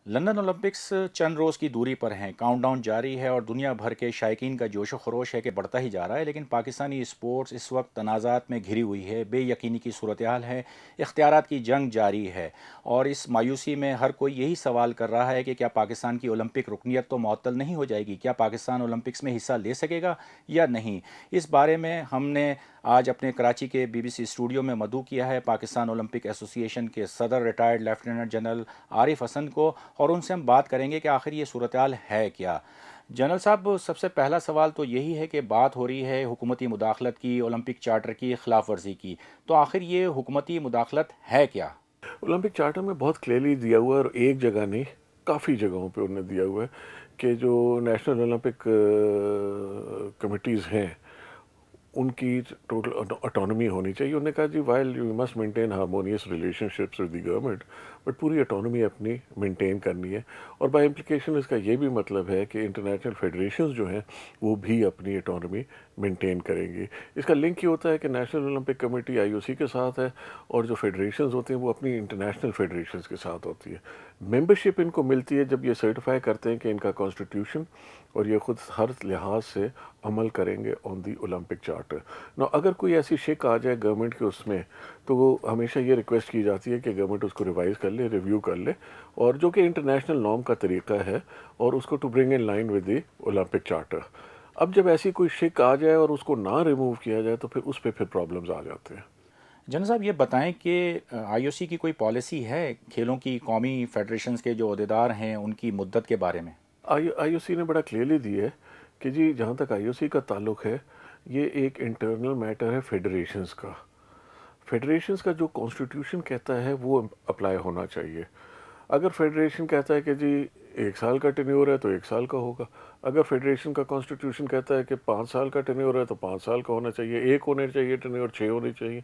London Olympics چند روز کی دوری پر ہیں، کاؤنٹ ڈاؤن جاری ہے اور دنیا بھر کے شائقین کا جوش و خروش ہے کہ بڑھتا ہی جا رہا ہے، لیکن پاکستانی اسپورٹس اس وقت تنازعات میں گھری ہوئی ہے، بے یقینی کی صورتحال ہے، اختیارات کی جنگ جاری ہے اور اس مایوسی میں ہر کوئی یہی سوال کر رہا ہے کہ کیا پاکستان کی اولمپک رکنیت تو معطل نہیں ہو جائے گی؟ کیا پاکستان اولمپکس میں حصہ لے سکے گا یا نہیں؟ اس بارے میں ہم نے آج اپنے کراچی کے بی بی سی اسٹوڈیو میں مدعو کیا ہے پاکستان اولمپک ایسوسی ایشن کے صدر retired lieutenant general Arif Hasan کو، اور ان سے ہم بات کریں گے کہ آخر یہ صورتحال ہے کیا۔ جنرل صاحب، سب سے پہلا سوال تو یہی ہے کہ بات ہو رہی ہے حکومتی مداخلت کی، اولمپک چارٹر کی خلاف ورزی کی، تو آخر یہ حکومتی مداخلت ہے کیا؟ اولمپک چارٹر میں بہت کلیئرلی دیا ہوا ہے، اور ایک جگہ نہیں، کافی جگہوں پہ انہوں نے دیا ہوا ہے کہ جو نیشنل اولمپک کمیٹیز ہیں ان کی ٹوٹل اٹانومی ہونی چاہیے۔ انہوں نے کہا جی while you must maintain harmonious relationships with the government, but پوری اٹانومی اپنی مینٹین کرنی ہے، اور بائی امپلیکیشن اس کا یہ بھی مطلب ہے کہ انٹرنیشنل فیڈریشنز جو ہیں وہ بھی اپنی اٹانومی مینٹین کریں گی۔ اس کا لنک یہ ہوتا ہے کہ نیشنل اولمپک کمیٹی آئی او سی کے ساتھ ہے، اور جو فیڈریشنز ہوتے ہیں وہ اپنی انٹرنیشنل فیڈریشنز کے ساتھ ہوتی ہے۔ ممبرشپ ان کو ملتی ہے جب یہ سرٹیفائی کرتے ہیں کہ ان کا کانسٹیٹیوشن اور یہ خود ہر لحاظ سے عمل کریں گے آن دی اولمپک چارٹر۔ نو اگر کوئی ایسی شک آ جائے گورنمنٹ کے اس میں، تو وہ ہمیشہ یہ ریکویسٹ کی جاتی ہے کہ گورنمنٹ اس کو ریوائز کر لے، ریویو کر لے، اور جو کہ انٹرنیشنل نارم کا طریقہ ہے، اور اس کو to bring in line with the Olympic charter. اب جب ایسی کوئی شک آ جائے اور اس کو نہ ریموو کیا جائے تو پھر اس پہ پھر پرابلمز آ جاتے ہیں۔ جنرل صاحب، یہ بتائیں کہ آئی او سی کی کوئی پالیسی ہے کھیلوں کی قومی فیڈریشنز کے جو عہدیدار ہیں ان کی مدت کے بارے میں؟ آئی او سی نے بڑا کلیئرلی دی ہے کہ جی جہاں تک آئی او سی کا تعلق ہے، یہ ایک انٹرنل میٹر ہے فیڈریشنز کا۔ فیڈریشنز کا جو کانسٹیٹیوشن کہتا ہے وہ اپلائی ہونا چاہیے۔ اگر فیڈریشن کہتا ہے کہ جی 1 سال کا ٹینیور ہے تو 1 سال کا ہوگا، اگر فیڈریشن کا کانسٹیٹیوشن کہتا ہے کہ 5 سال کا ٹینیور ہے تو 5 سال کا ہونا چاہیے، ایک ہونے چاہیے ٹینیور، 6 ہونے چاہیے،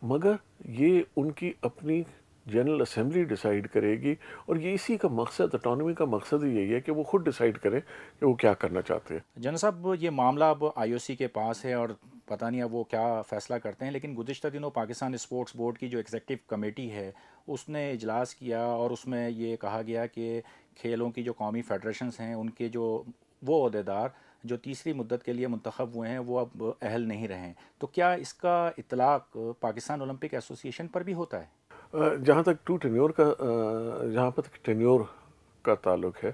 مگر یہ ان کی اپنی جنرل اسمبلی ڈیسائیڈ کرے گی، اور یہ اسی کا مقصد، اٹانومی کا مقصد ہی یہی ہے کہ وہ خود ڈیسائیڈ کریں کہ وہ کیا کرنا چاہتے ہیں۔ جنرل صاحب، یہ معاملہ اب آئی او سی کے پاس ہے اور پتہ نہیں اب وہ کیا فیصلہ کرتے ہیں، لیکن گزشتہ دنوں پاکستان اسپورٹس بورڈ کی جو ایگزیکٹو کمیٹی ہے اس نے اجلاس کیا اور اس میں یہ کہا گیا کہ کھیلوں کی جو قومی فیڈریشنز ہیں ان کے جو وہ عہدیدار جو تیسری مدت کے لیے منتخب ہوئے ہیں وہ اب اہل نہیں رہیں، تو کیا اس کا اطلاق پاکستان اولمپک ایسوسی ایشن پر بھی ہوتا ہے؟ جہاں تک جہاں تک ٹینیور کا تعلق ہے،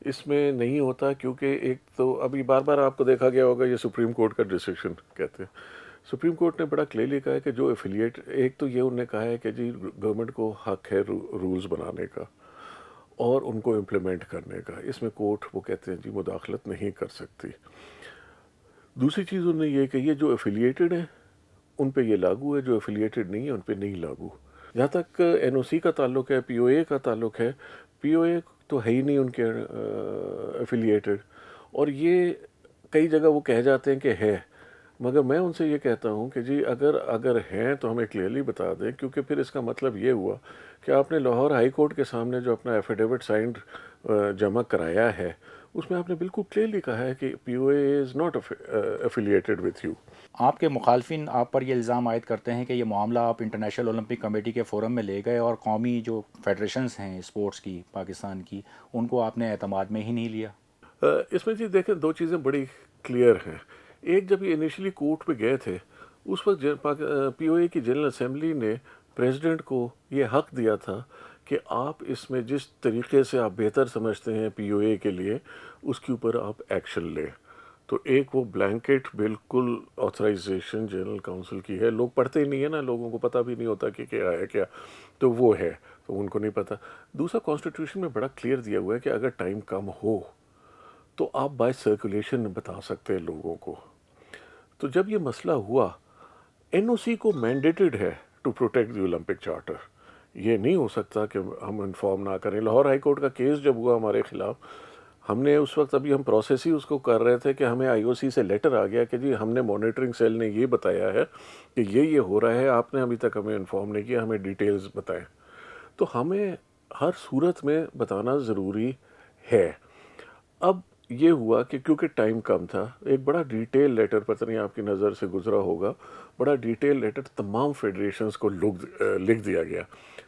اس میں نہیں ہوتا، کیونکہ ایک تو ابھی بار بار آپ کو دیکھا گیا ہوگا یہ سپریم کورٹ کا ڈیسیشن کہتے ہیں۔ سپریم کورٹ نے بڑا کلیئرلی کہا ہے کہ جو ایفیلیٹ، ایک تو یہ انہوں نے کہا ہے کہ جی گورنمنٹ کو حق ہے رولز بنانے کا اور ان کو امپلیمنٹ کرنے کا، اس میں کورٹ وہ کہتے ہیں جی مداخلت نہیں کر سکتی۔ دوسری چیز انہوں نے یہ کہی ہے جو ایفیلیٹڈ ہیں ان پہ یہ لاگو ہے، جو ایفیلیٹڈ نہیں ہے ان پہ نہیں لاگو۔ جہاں تک این او سی کا تعلق ہے، پی او اے کا تعلق ہے، پی او اے تو ہے ہی نہیں ان کے ایفیلیٹڈ، اور یہ کئی جگہ وہ کہہ جاتے ہیں کہ ہے، مگر میں ان سے یہ کہتا ہوں کہ جی اگر ہیں تو ہمیں کلیئرلی بتا دیں، کیونکہ پھر اس کا مطلب یہ ہوا کہ آپ نے لاہور ہائی کورٹ کے سامنے جو اپنا ایفیڈیوٹ سائنڈ جمع کرایا ہے، اس میں آپ نے بالکل کلیئرلی کہا ہے کہ P O A is not affiliated with you. آپ کے مخالفین آپ پر یہ الزام عائد کرتے ہیں کہ یہ معاملہ آپ انٹرنیشنل اولمپک کمیٹی کے فورم میں لے گئے اور قومی جو فیڈریشنز ہیں اسپورٹس کی پاکستان کی ان کو آپ نے اعتماد میں ہی نہیں لیا۔ اس میں جی دیکھیں دو چیزیں بڑی کلیئر ہیں۔ ایک، جب یہ انیشلی کورٹ پہ گئے تھے اس وقت پی او اے کی جنرل اسمبلی نے پریزیڈنٹ کو یہ حق دیا تھا کہ آپ اس میں جس طریقے سے آپ بہتر سمجھتے ہیں پی او اے کے لیے اس کے اوپر آپ ایکشن لیں۔ تو ایک وہ بلینکٹ بالکل آتھرائزیشن جنرل کاؤنسل کی ہے، لوگ پڑھتے ہی نہیں ہیں نا، لوگوں کو پتہ بھی نہیں ہوتا کہ کیا ہے کیا، تو وہ ہے، تو ان کو نہیں پتہ۔ دوسرا، کانسٹیٹیوشن میں بڑا کلیئر دیا ہوا ہے کہ اگر ٹائم کم ہو تو آپ بائی سرکولیشن بتا سکتے ہیں لوگوں کو۔ تو جب یہ مسئلہ ہوا، این او سی کو مینڈیٹڈ ہے to protect the Olympic charter, یہ نہیں ہو سکتا کہ ہم انفارم نہ کریں۔ لاہور ہائی کورٹ کا کیس جب ہوا ہمارے خلاف، ہم نے اس وقت ابھی ہم پروسیس ہی اس کو کر رہے تھے کہ ہمیں آئی او سی سے لیٹر آ گیا کہ جی ہم نے مانیٹرنگ سیل نے یہ بتایا ہے کہ یہ ہو رہا ہے، آپ نے ابھی تک ہمیں انفارم نہیں کیا، ہمیں ڈیٹیلز بتائیں۔ تو ہمیں ہر صورت میں بتانا ضروری ہے۔ اب یہ ہوا کہ کیونکہ ٹائم کم تھا، ایک بڑا ڈیٹیل لیٹر، پتہ نہیں آپ کی نظر سے گزرا ہوگا، بڑا ڈیٹیل لیٹر تمام فیڈریشنز کو لکھ دیا گیا.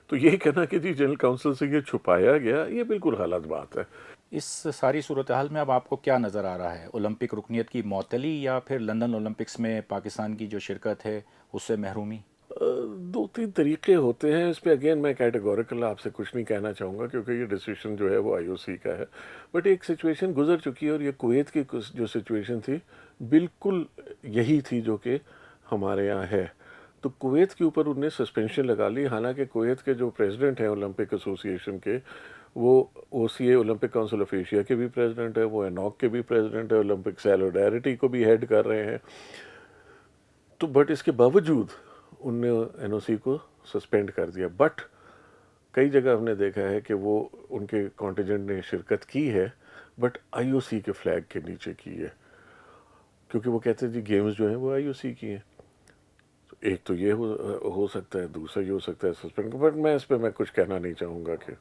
تو یہ کہنا کہ جی جنرل کاؤنسل سے یہ چھپایا گیا، یہ بالکل غلط بات ہے. اس ساری صورتحال میں اب آپ کو کیا نظر آ رہا ہے؟ اولمپک رکنیت کی معطلی یا پھر لندن اولمپکس میں پاکستان کی جو شرکت ہے اس سے محرومی؟ دو تین طریقے ہوتے ہیں اس پہ. اگین میں کیٹیگوریکل آپ سے کچھ نہیں کہنا چاہوں گا کیونکہ یہ ڈیسیشن جو ہے وہ آئی او سی کا ہے. بٹ ایک سچویشن گزر چکی ہے اور یہ کویت کی جو سچویشن تھی بالکل یہی تھی جو کہ ہمارے یہاں ہے. تو کویت کے اوپر انہوں نے سسپینشن لگا لی، حالانکہ کویت کے جو پریزیڈنٹ ہیں اولمپک ایسوسی ایشن کے، وہ او سی اے اولمپک کاؤنسل آف ایشیا کے بھی پریزیڈنٹ ہے، وہ انوک کے بھی پریزیڈنٹ ہے، اولمپک سیلوڈیرٹی کو بھی ہیڈ کر رہے ہیں. تو بٹ اس کے باوجود ان نے این او سی کو سسپینڈ کر دیا. بٹ کئی جگہ ہم نے دیکھا ہے کہ وہ ان کے کانٹینجنٹ نے شرکت کی ہے، بٹ آئی او سی کے فلیگ کے نیچے کی ہے، کیونکہ وہ کہتے ہیں جی گیمز جو ہیں وہ آئی او سی کی ہیں. ایک تو یہ ہو سکتا ہے، دوسرا یہ ہو سکتا ہے سسپینڈ. بٹ میں اس پہ کچھ کہنا نہیں چاہوں گا کہ